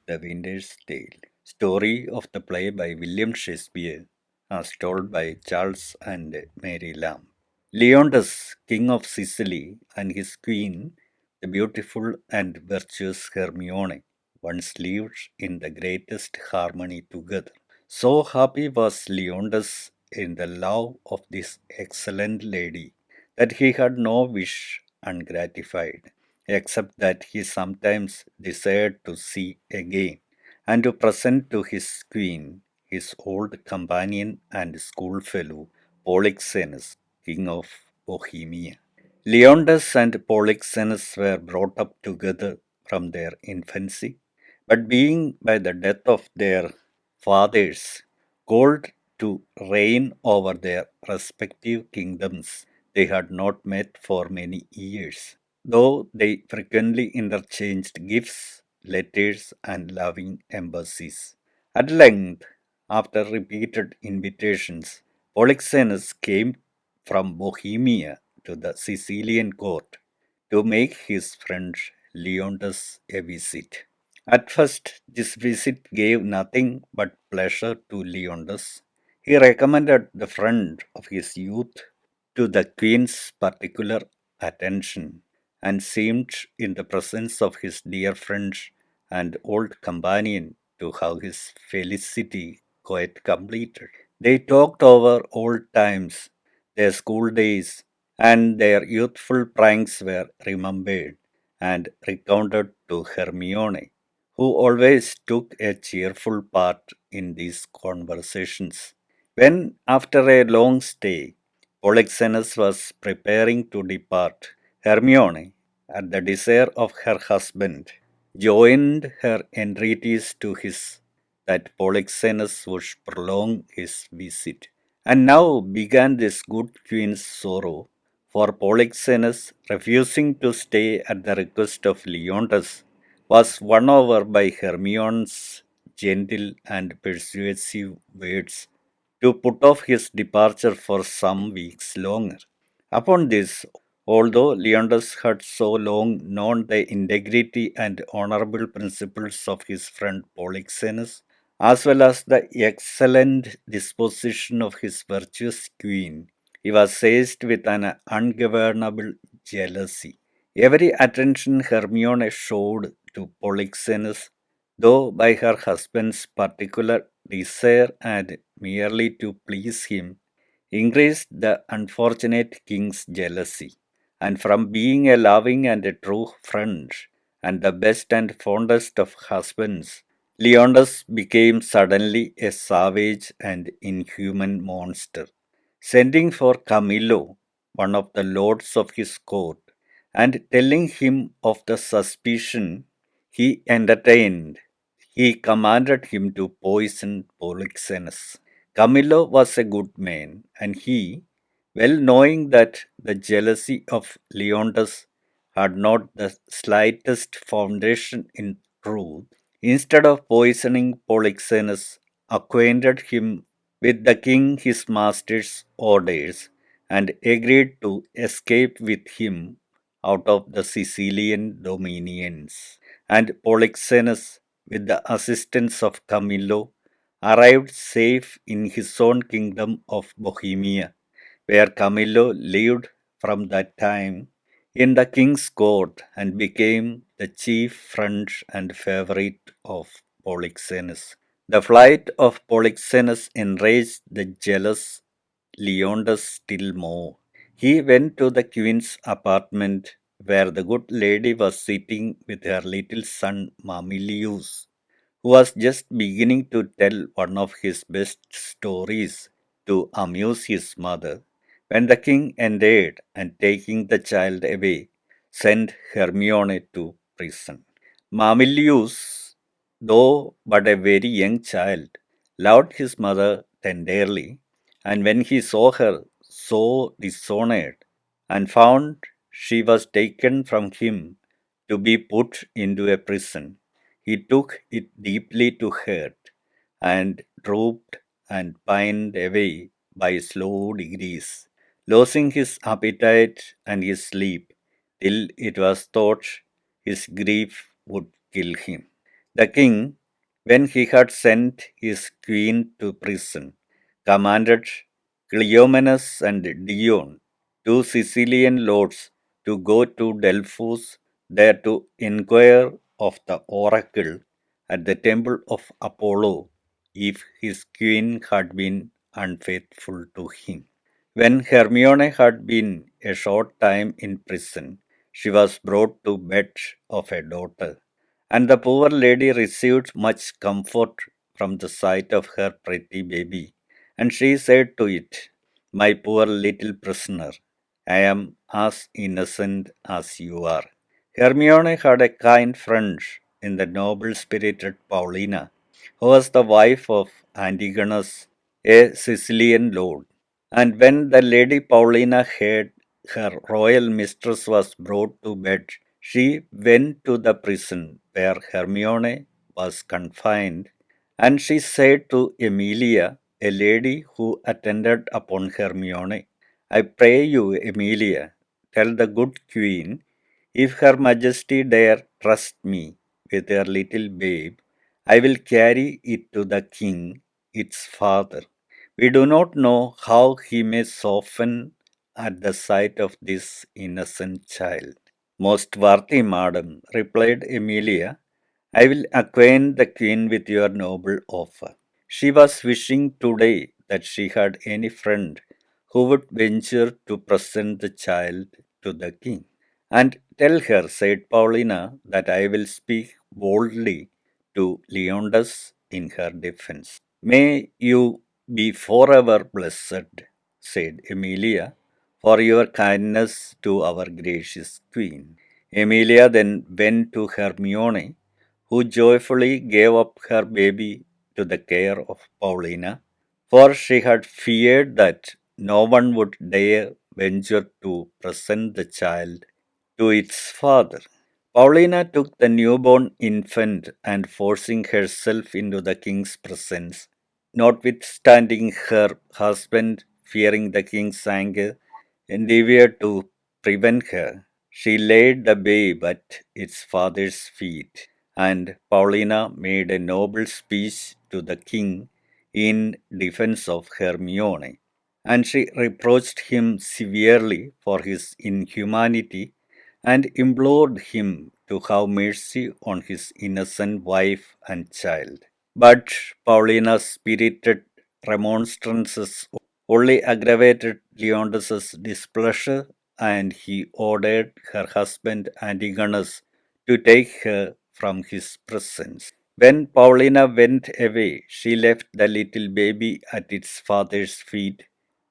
The Winter's Tale. Story of the play by William Shakespeare, as told by Charles and Mary Lamb. Leonidas, king of Sicily, and his queen, the beautiful and virtuous Hermione, once lived in the greatest harmony together. So happy was Leonidas in the love of this excellent lady that he had no wish ungratified, except that he sometimes desired to see again and to present to his queen his old companion and schoolfellow Polixenus, king of Bohemia. Leonidas and Polixenus were brought up together from their infancy, but being by the death of their fathers called to reign over their respective kingdoms, they had not met for many years, though they frequently interchanged gifts, letters, and loving embassies. At length, after repeated invitations, Polixenus came from Bohemia to the Sicilian court to make his friend Leonidas a visit. At first, this visit gave nothing but pleasure to Leonidas. He recommended the friend of his youth to the queen's particular attention and seemed, in the presence of his dear friend and old companion, to have his felicity quite completed. They talked over old times, their school days, and their youthful pranks were remembered and recounted to Hermione, who always took a cheerful part in these conversations. When, after a long stay, Polixenus was preparing to depart, Hermione, at the desire of her husband, joined her entreaties to his that Polixenus would prolong his visit. And now began this good queen's sorrow, for Polixenus, refusing to stay at the request of Leontes, was won over by Hermione's gentle and persuasive words to put off his departure for some weeks longer. Upon this, although Leonidas had so long known the integrity and honorable principles of his friend Polixenus, as well as the excellent disposition of his virtuous queen, he was seized with an ungovernable jealousy. Every attention Hermione showed to Polixenus, though by her husband's particular desire and merely to please him, increased the unfortunate king's jealousy, and from being a loving and a true friend, and the best and fondest of husbands, Leonidas became suddenly a savage and inhuman monster, sending for Camillo, one of the lords of his court, and telling him of the suspicion he entertained. He commanded him to poison Polixenus. Camillo was a good man, and he, well knowing that the jealousy of Leontes had not the slightest foundation in truth, instead of poisoning Polixenus, acquainted him with the king his master's orders, and agreed to escape with him out of the Sicilian dominions. And Polixenus, with the assistance of Camillo, arrived safe in his own kingdom of Bohemia, where Camillo lived from that time in the king's court and became the chief friend and favorite of Polixenus. The flight of Polixenus enraged the jealous Leonidas still more. He went to the queen's apartment where the good lady was sitting with her little son Mamilius, who was just beginning to tell one of his best stories to amuse his mother, when the king entered and taking the child away, sent Hermione to prison. Mamilius, though but a very young child, loved his mother tenderly, and when he saw her so dishonored and found she was taken from him to be put into a prison, he took it deeply to heart, and drooped and pined away by slow degrees, losing his appetite and his sleep, till it was thought his grief would kill him. The king, when he had sent his queen to prison, commanded Cleomenes and Dion, two Sicilian lords, to go to Delphos there to inquire of the oracle at the temple of Apollo if his queen had been unfaithful to him. When Hermione had been a short time in prison, she was brought to bed of a daughter, and the poor lady received much comfort from the sight of her pretty baby. And she said to it, "My poor little prisoner, I am as innocent as you are." Hermione had a kind friend in the noble spirited Paulina, who was the wife of Antigonus, a Sicilian lord. And when the Lady Paulina heard her royal mistress was brought to bed, she went to the prison where Hermione was confined, and she said to Emilia, a lady who attended upon Hermione, "I pray you, Emilia, tell the good queen, if her majesty dare trust me with her little babe, I will carry it to the king, its father. We do not know how he may soften at the sight of this innocent child." "Most worthy madam," replied Emilia, "I will acquaint the queen with your noble offer. She was wishing today that she had any friend who would venture to present the child to the king. And tell her," said Paulina, "that I will speak boldly to Leondas in her defense." "May you be forever blessed," said Emilia, "for your kindness to our gracious queen." Emilia then went to Hermione, who joyfully gave up her baby to the care of Paulina, for she had feared that no one would dare venture to present the child to its father. Paulina took the newborn infant and, forcing herself into the king's presence, notwithstanding her husband, fearing the king's anger, endeavored to prevent her, she laid the babe at its father's feet, and Paulina made a noble speech to the king in defense of Hermione, and she reproached him severely for his inhumanity and implored him to have mercy on his innocent wife and child. But Paulina's spirited remonstrances only aggravated Leondas's displeasure, and he ordered her husband Antigonus to take her from his presence. When Paulina went away, she left the little baby at its father's feet,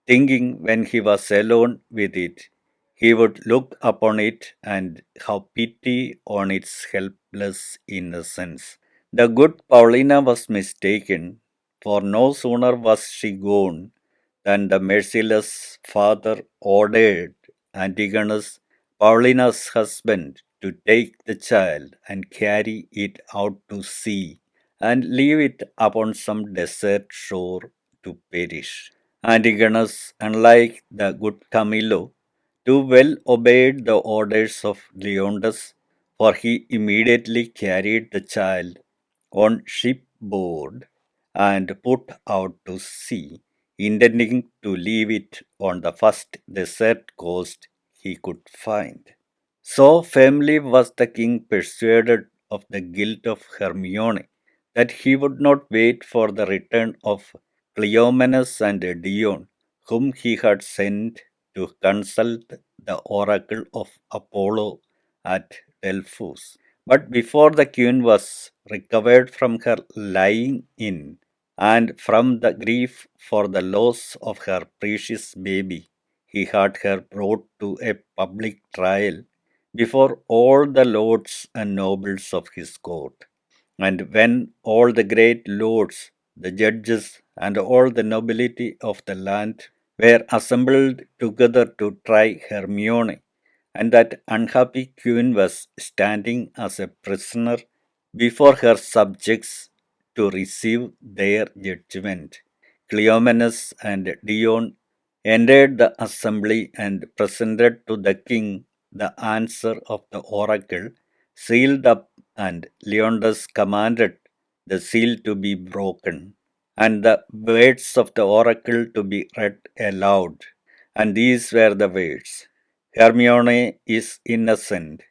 thinking when he was alone with it, he would look upon it and have pity on its helpless innocence. The good Paulina was mistaken, for no sooner was she gone than the merciless father ordered Antigonus, Paulina's husband, to take the child and carry it out to sea and leave it upon some desert shore to perish. Antigonus, unlike the good Camillo, too well obeyed the orders of Leondas, for he immediately carried the child on shipboard and put out to sea, intending to leave it on the first desert coast he could find. So firmly was the king persuaded of the guilt of Hermione that he would not wait for the return of Cleomenes and Dion, whom he had sent to consult the oracle of Apollo at Delphos. But before the queen was recovered from her lying in and from the grief for the loss of her precious baby, he had her brought to a public trial before all the lords and nobles of his court. And when all the great lords, the judges, and all the nobility of the land were assembled together to try Hermione, and that unhappy queen was standing as a prisoner before her subjects to receive their judgment, Cleomenes and Dion entered the assembly and presented to the king the answer of the oracle, sealed up and Leonidas commanded the seal to be broken, and the words of the oracle to be read aloud. And these were the words: Hermione is innocent,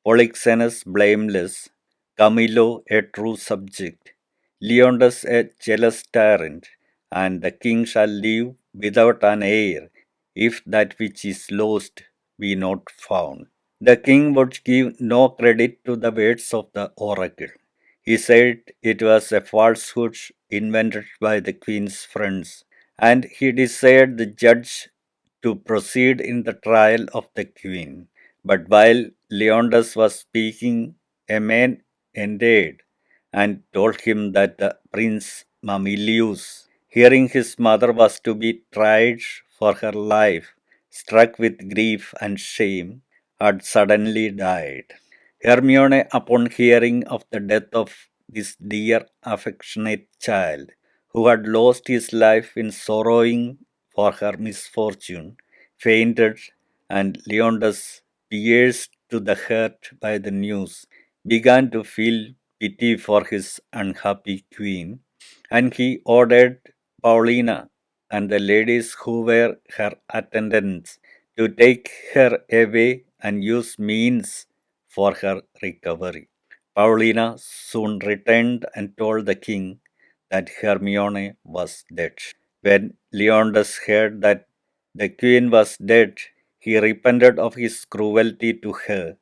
Polyxenus blameless, Camillo a true subject, Leonidas a jealous tyrant, and the king shall live without an heir, if that which is lost be not found. The king would give no credit to the words of the oracle. He said it was a falsehood invented by the queen's friends, and he desired the judge to proceed in the trial of the queen. But while Leonidas was speaking, a man entered and told him that the prince Mamilius, hearing his mother was to be tried for her life, struck with grief and shame, had suddenly died. Hermione, upon hearing of the death of this dear, affectionate child, who had lost his life in sorrowing for her misfortune, fainted, and Leonidas, pierced to the heart by the news, began to feel pity for his unhappy queen, and he ordered Paulina and the ladies who were her attendants to take her away and use means for her recovery. Paulina soon returned and told the king that Hermione was dead. When Leonidas heard that the queen was dead, he repented of his cruelty to her,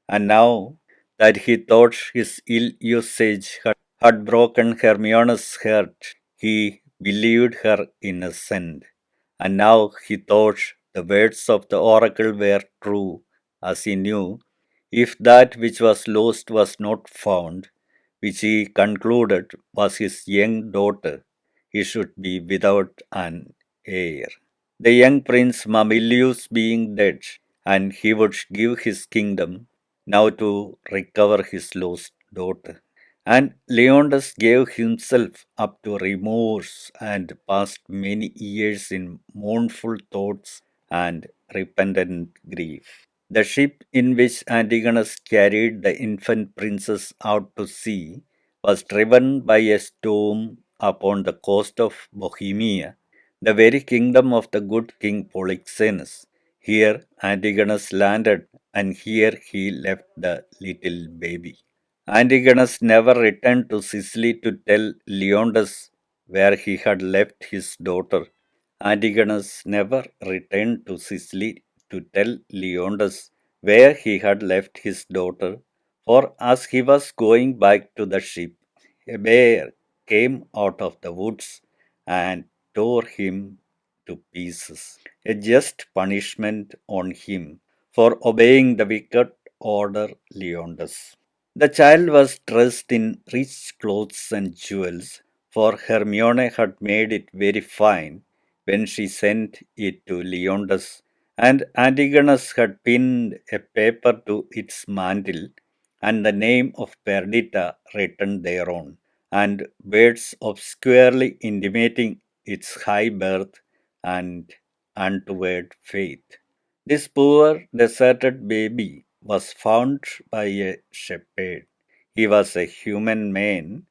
and now that he thought his ill usage had broken Hermione's heart, he believed her innocent. And now he thought the words of the oracle were true, as he knew, if that which was lost was not found, which he concluded was his young daughter, he should be without an heir. The young prince Mamilius being dead, and he would give his kingdom now to recover his lost daughter. And Leonidas gave himself up to remorse and passed many years in mournful thoughts and repentant grief. The ship in which Antigonus carried the infant princess out to sea was driven by a storm upon the coast of Bohemia, the very kingdom of the good king Polixenus. Here Antigonus landed, and here he left the little baby. Antigonus never returned to Sicily to tell Leonidas where he had left his daughter. Antigonus never returned to Sicily to tell Leonidas where he had left his daughter, for as he was going back to the ship, a bear came out of the woods and tore him to pieces, a just punishment on him for obeying the wicked order Leonidas. The child was dressed in rich clothes and jewels, for Hermione had made it very fine when she sent it to Leonidas, and Antigonus had pinned a paper to its mantle, and the name of Perdita written thereon, and words obscurely intimating its high birth and untoward faith. This poor deserted baby was found by a shepherd. He was a human man,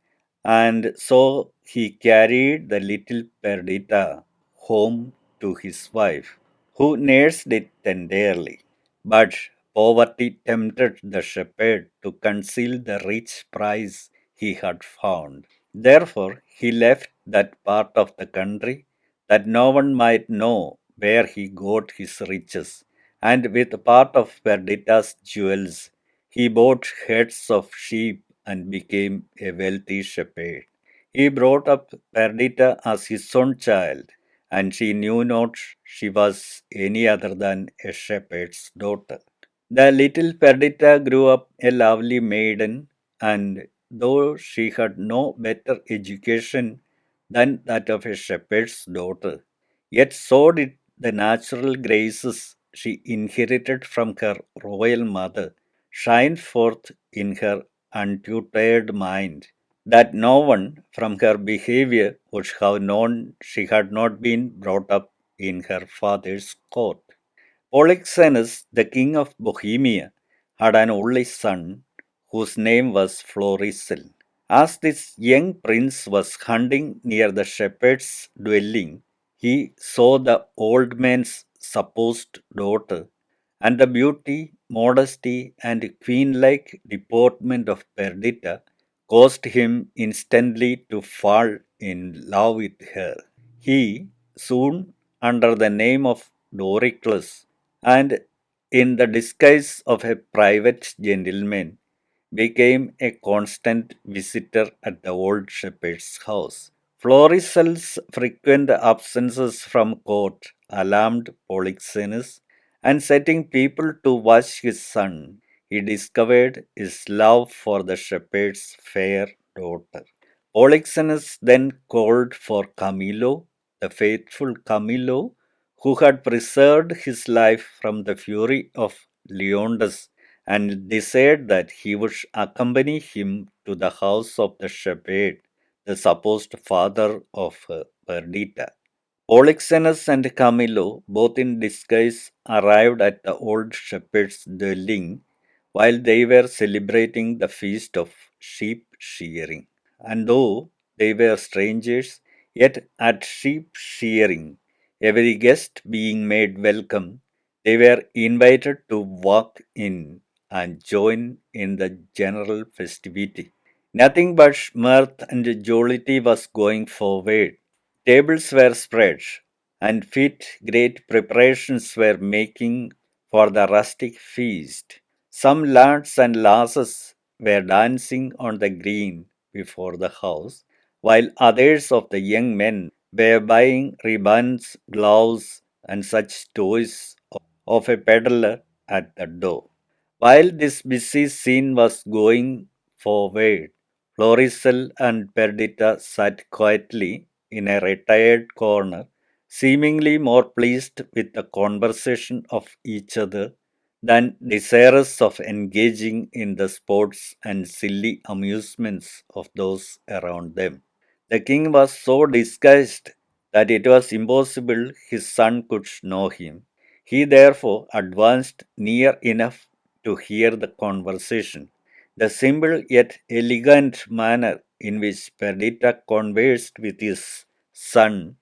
and so he carried the little Perdita home to his wife, who nursed it tenderly. But poverty tempted the shepherd to conceal the rich prize he had found. Therefore, he left that part of the country that no one might know where he got his riches, and with part of Perdita's jewels, he bought herds of sheep and became a wealthy shepherd. He brought up Perdita as his own child, and she knew not she was any other than a shepherd's daughter. The little Perdita grew up a lovely maiden, and though she had no better education than that of a shepherd's daughter, yet so did the natural graces she inherited from her royal mother shine forth in her untutored mind, that no one from her behavior would have known she had not been brought up in her father's court. Polixenus, the king of Bohemia, had an only son whose name was Florissel. As this young prince was hunting near the shepherd's dwelling, he saw the old man's supposed daughter, and the beauty, modesty, and queen like deportment of Perdita caused him instantly to fall in love with her. He soon, under the name of Doricles, and in the disguise of a private gentleman, became a constant visitor at the old shepherd's house. Florizel's frequent absences from court alarmed Polixenus, and setting people to watch his son, he discovered his love for the shepherd's fair daughter. Polixenus then called for Camillo, the faithful Camillo, who had preserved his life from the fury of Leondas, and desired that he would accompany him to the house of the shepherd, the supposed father of Perdita. Polixenus and Camillo, both in disguise, arrived at the old shepherd's dwelling while they were celebrating the feast of sheep shearing. And though they were strangers, yet at sheep shearing, every guest being made welcome, they were invited to walk in and join in the general festivity. Nothing but mirth and jollity was going forward. Tables were spread, and fit great preparations were making for the rustic feast. Some lads and lasses were dancing on the green before the house, while others of the young men were buying ribbons, gloves, and such toys of a peddler at the door. While this busy scene was going forward, Florissel and Perdita sat quietly in a retired corner, seemingly more pleased with the conversation of each other than desirous of engaging in the sports and silly amusements of those around them. The king was so disguised that it was impossible his son could know him. He therefore advanced near enough to hear the conversation. The simple yet elegant manner in which Perdita conversed with his son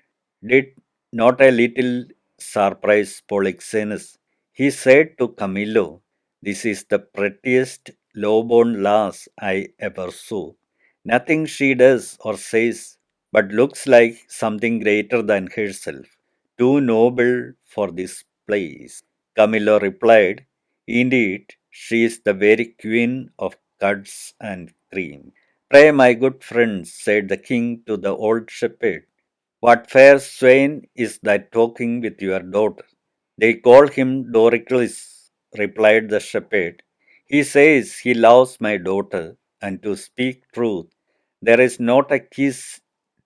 did not a little surprise Polixenus. He said to Camillo, "This is the prettiest low-born lass I ever saw. Nothing she does or says but looks like something greater than herself, too noble for this place." Camillo replied, "Indeed, she is the very queen of cuds and cream." "Pray, my good friend," said the king to the old shepherd, "what fair swain is that talking with your daughter?" "They call him Doricles," replied the shepherd. "He says he loves my daughter, and to speak truth, there is not a kiss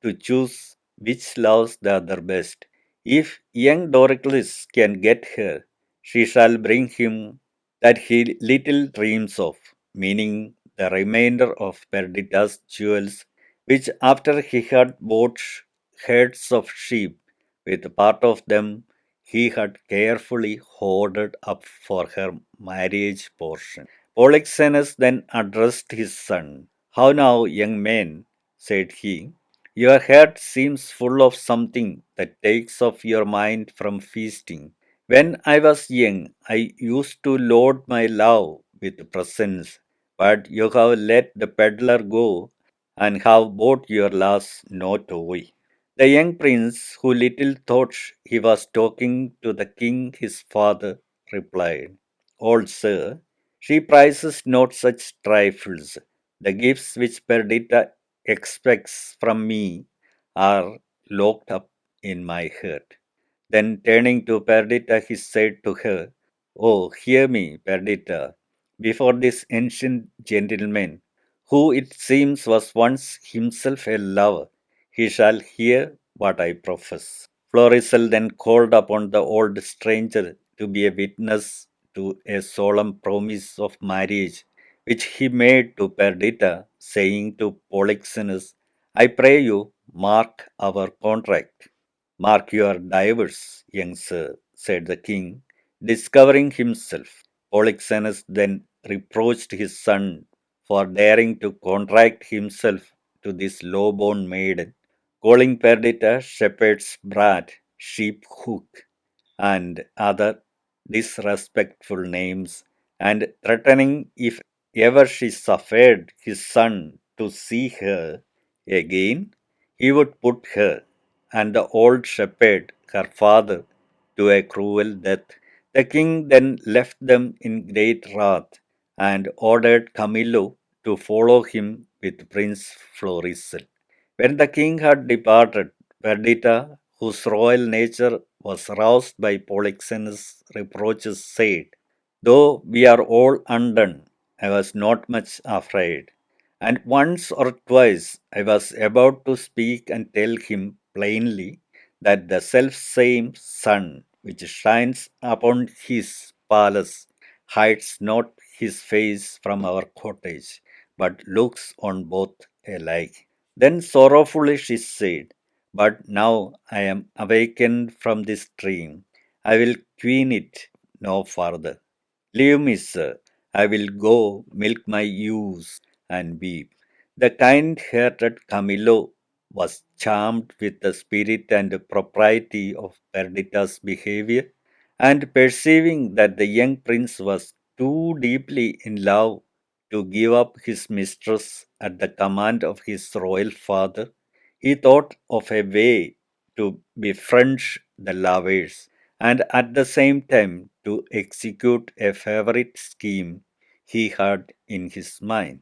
to choose which loves the other best. If young Doricles can get her, she shall bring him that he little dreams of, meaning the remainder of Perdita's jewels, which after he had bought herds of sheep, with part of them he had carefully hoarded up for her marriage portion." Polixenus then addressed his son. "How now, young man," said he, "your head seems full of something that takes off your mind from feasting. When I was young, I used to load my love with presents, but you have let the peddler go and have bought your lass no toy." The young prince, who little thought he was talking to the king his father, replied, "Old sir, she prizes not such trifles. The gifts which Perdita expects from me are locked up in my heart." Then turning to Perdita, he said to her, "Oh, hear me, Perdita, before this ancient gentleman, who it seems was once himself a lover, he shall hear what I profess." Florizel then called upon the old stranger to be a witness to a solemn promise of marriage which he made to Perdita, saying to Polixenus, "I pray you, mark our contract." "Mark your divorce, young sir," said the king, discovering himself. Polixenus then reproached his son for daring to contract himself to this low-born maiden, calling Perdita shepherd's brat, sheep hook, and other disrespectful names, and threatening if ever she suffered his son to see her again, he would put her and the old shepherd, her father, to a cruel death. The king then left them in great wrath and ordered Camillo to follow him with Prince Florizel. When the king had departed, Perdita, whose royal nature was roused by Polixenus' reproaches, said, "Though we are all undone, I was not much afraid. And once or twice I was about to speak and tell him plainly that the self-same sun which shines upon his palace hides not his face from our cottage, but looks on both alike." Then sorrowfully she said, "But now I am awakened from this dream. I will queen it no further. Leave me, sir. I will go milk my ewes and weep." The kind hearted Camillo was charmed with the spirit and propriety of Perdita's behavior, and perceiving that the young prince was too deeply in love to give up his mistress at the command of his royal father, he thought of a way to befriend the lovers and at the same time to execute a favorite scheme he had in his mind.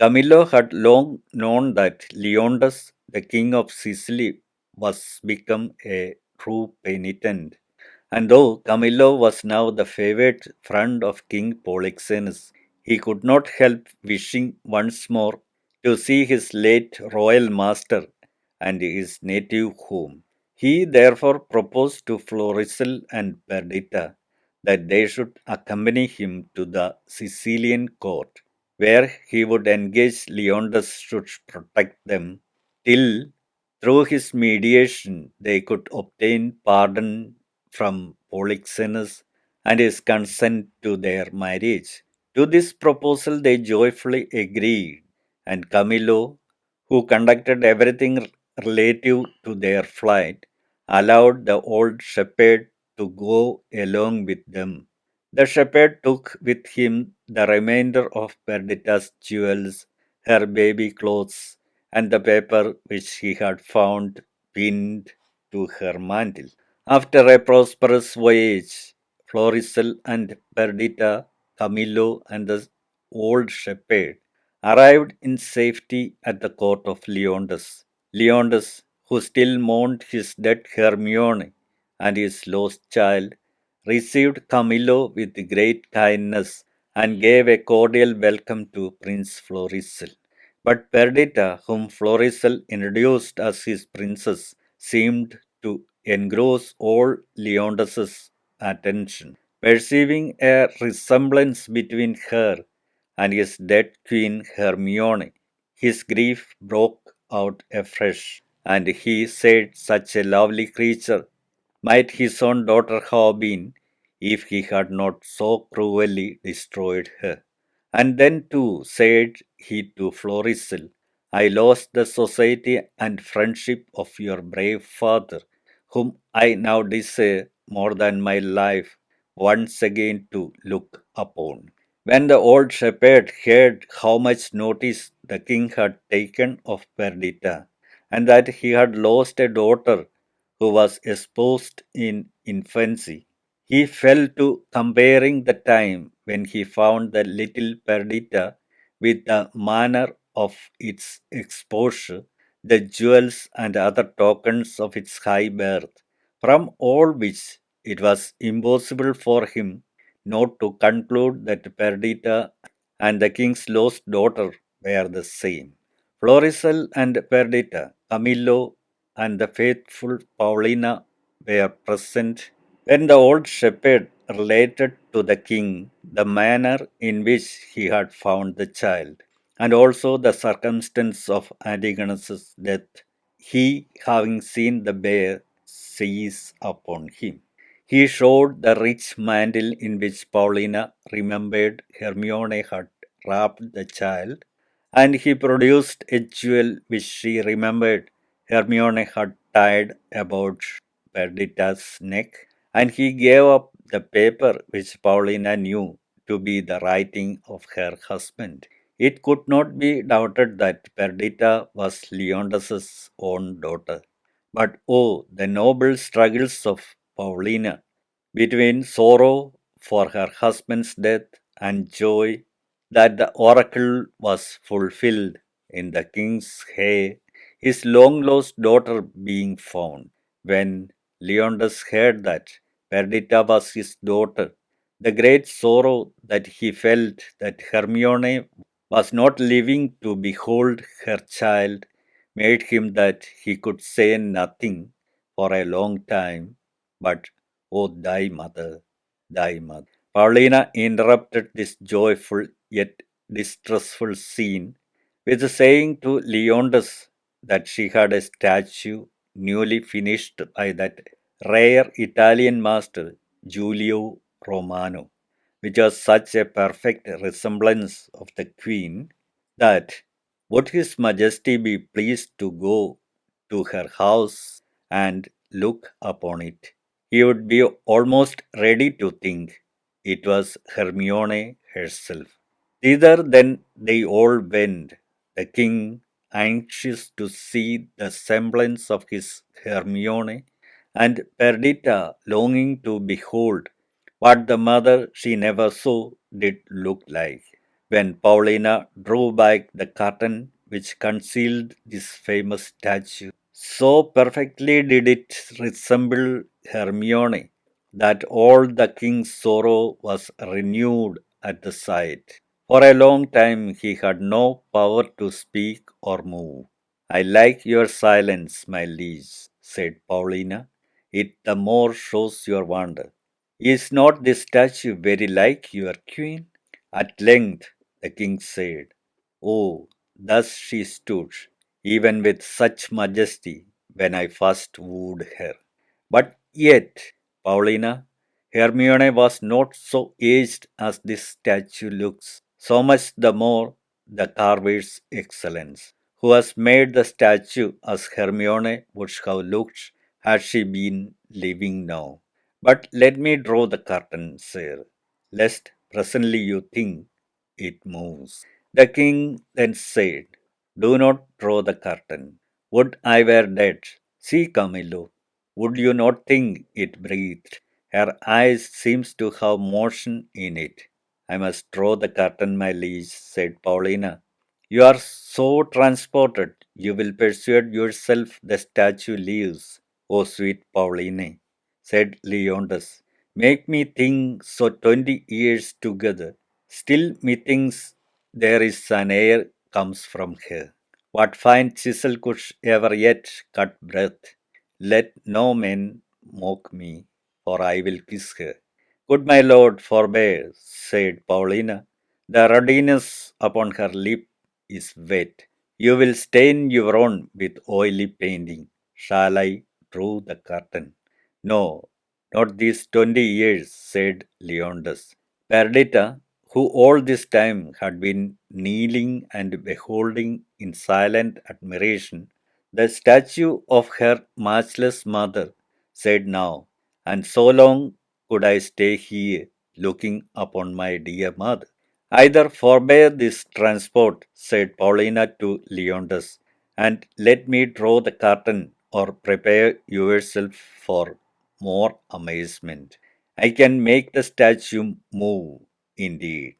Camillo had long known that Leondas, the king of Sicily, was become a true penitent, and though Camillo was now the favored friend of King Polixenus, he could not help wishing once more to see his late royal master and his native home. He therefore proposed to Florizel and Perdita that they should accompany him to the Sicilian court, where he would engage Leondas should protect them till, through his mediation, they could obtain pardon from Polixenus and his consent to their marriage. To this proposal they joyfully agreed, and Camillo, who conducted everything relative to their flight, allowed the old shepherd to go along with them. The shepherd took with him the remainder of Perdita's jewels, her baby clothes, and the paper which he had found pinned to her mantle. After a prosperous voyage, Florizel and Perdita, Camillo, and the old shepherd arrived in safety at the court of Leondas. Leondas, who still mourned his dead Hermione and his lost child, received Camillo with great kindness and gave a cordial welcome to Prince Florizel. But Perdita, whom Florizel introduced as his princess, seemed to engross all Leondas's attention. Perceiving a resemblance between her and his dead queen Hermione, his grief broke out afresh, and he said, "Such a lovely creature might his own daughter have been if he had not so cruelly destroyed her." And then too, said he to Florizel, "I lost the society and friendship of your brave father, whom I now desire more than my life once again to look upon." When the old shepherd heard how much notice the king had taken of Perdita, and that he had lost a daughter who was espoused in infancy, he fell to comparing the time when he found the little Perdita with the manner of its exposure, the jewels and other tokens of its high birth, from all which it was impossible for him not to conclude that Perdita and the king's lost daughter were the same. Florizel and Perdita, Camillo and the faithful Paulina were present when the old shepherd related to the king the manner in which he had found the child, and also the circumstance of Antigonus's death, he having seen the bear seize upon him. He showed the rich mantle in which Paulina remembered Hermione had wrapped the child, and he produced a jewel which she remembered Hermione had tied about Perdita's neck, and he gave up the paper which Paulina knew to be the writing of her husband. It could not be doubted that Perdita was Leondas's own daughter. But oh, the noble struggles of Paulina between sorrow for her husband's death and joy that the oracle was fulfilled in the king's hair, his long lost daughter being found. When Leondas heard that Perdita was his daughter, the great sorrow that he felt that Hermione was not living to behold her child made him that he could say nothing for a long time but, "O thy mother, thy mother." Paulina interrupted this joyful yet distressful scene with saying to Leondas that she had a statue newly finished by that rare Italian master Giulio Romano, which was such a perfect resemblance of the queen that would his majesty be pleased to go to her house and look upon it, he would be almost ready to think it was Hermione herself. Thither then they all went, the king anxious to see the semblance of his Hermione, and Perdita longing to behold what the mother she never saw did look like. When Paulina drew back the curtain which concealed this famous statue, so perfectly did it resemble Hermione that all the king's sorrow was renewed at the sight. For a long time he had no power to speak or move. "I like your silence, my liege," said Paulina. "It the more shows your wonder. Is not this statue very like your queen?" At length the king said, "Oh, thus she stood, even with such majesty, when I first wooed her. But yet, Paulina, Hermione was not so aged as this statue looks, so much the more the carver's excellence, who has made the statue as Hermione would have looked had she been living now. But let me draw the curtain, sir, lest presently you think it moves." The king then said, "Do not draw the curtain. Would I were dead. See, Camillo, would you not think it breathed? Her eyes seems to have motion in it." "I must draw the curtain, my liege," said Paulina. "You are so transported, you will persuade yourself the statue lives, O sweet Pauline," said Leondas. "Make me think so 20 years together. Still methinks there is an air comes from her. What fine chisel could ever yet cut breath? Let no man mock me, for I will kiss her." "Good my lord, forbear," said Paulina. "The ruddiness upon her lip is wet. You will stain your own with oily painting. Shall I draw the curtain?" "No, not these 20 years," said Leondas. Perdita, who all this time had been kneeling and beholding in silent admiration the statue of her matchless mother, said now, "And so long could I stay here, looking upon my dear mother." "Either forbear this transport," said Paulina to Leondas, "and let me draw the curtain, or prepare yourself for more amazement. I can make the statue move, indeed,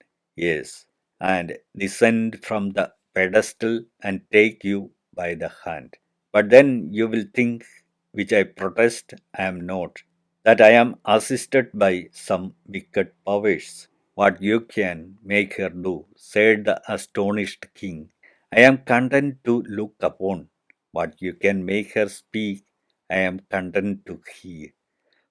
yes, and descend from the pedestal and take you by the hand. But then you will think, which I protest I am not, that I am assisted by some wicked powers. What you can make her do," said the astonished king, "I am content to look upon. What you can make her speak, I am content to hear.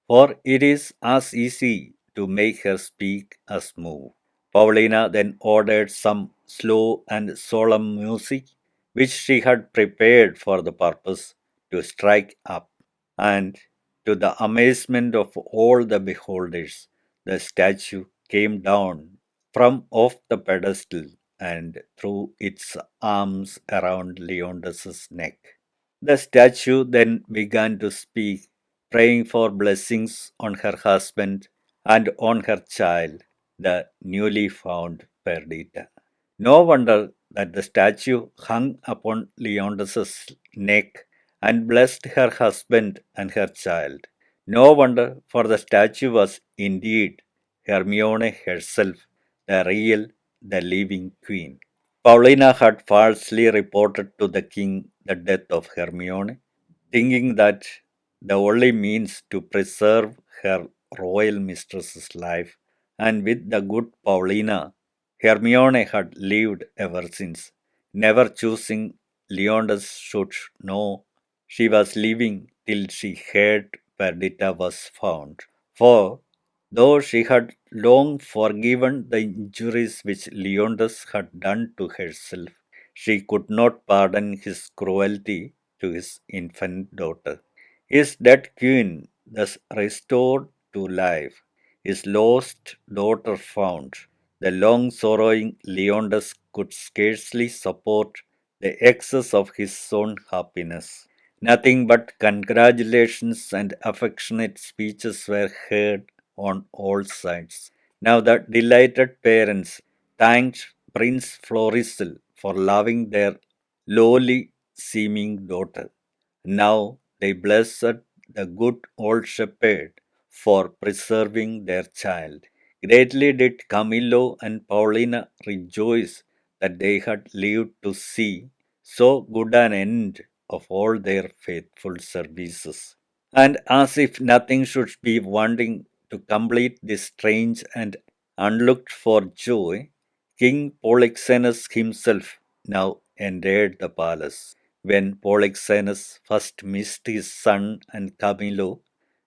For it is as easy to make her speak as move." Paulina then ordered some slow and solemn music, which she had prepared for the purpose, to strike up, and to the amazement of all the beholders, the statue came down from off the pedestal and threw its arms around Leondas's neck. The statue then began to speak, praying for blessings on her husband and on her child, the newly found Perdita. No wonder that the statue hung upon Leondas's neck and blessed her husband and her child. No wonder, for the statue was indeed Hermione herself, the real, the living queen. Paulina had falsely reported to the king the death of Hermione, thinking that the only means to preserve her royal mistress's life, and with the good Paulina, Hermione had lived ever since, never choosing Leondas should know she was living till she heard Perdita was found. For though she had long forgiven the injuries which Leondas had done to herself, she could not pardon his cruelty to his infant daughter. His dead queen, thus restored to life, his lost daughter found, the long sorrowing Leondas could scarcely support the excess of his own happiness. Nothing but congratulations and affectionate speeches were heard on all sides. Now the delighted parents thanked Prince Florizel for loving their lowly seeming daughter. Now they blessed the good old shepherd for preserving their child. Greatly did Camillo and Paulina rejoice that they had lived to see so good an end of all their faithful services. And as if nothing should be wanting to complete this strange and unlooked for joy, King Polixenes himself now entered the palace. When Polixenes first missed his son and Camillo,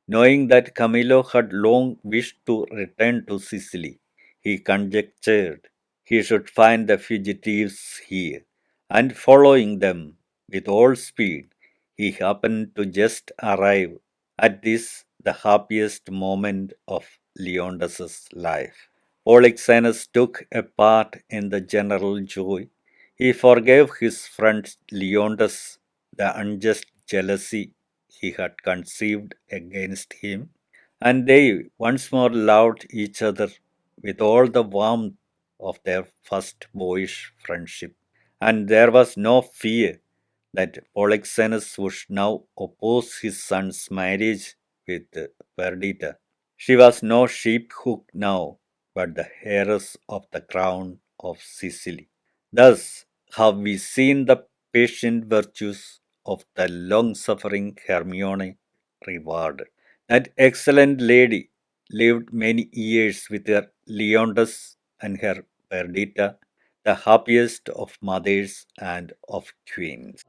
knowing that Camillo had long wished to return to Sicily, he conjectured he should find the fugitives here, and following them with all speed, he happened to just arrive at this the happiest moment of Leondas's life. Polixenes took a part in the general joy. He forgave his friend Leondas the unjust jealousy he had conceived against him, and they once more loved each other with all the warmth of their first boyish friendship. And there was no fear that Polixenes would now oppose his son's marriage with Perdita. She was no sheephook now, but the heiress of the crown of Sicily. Thus have we seen the patient virtues of the long suffering Hermione rewarded. That excellent lady lived many years with her Leondas and her Perdita, the happiest of mothers and of queens.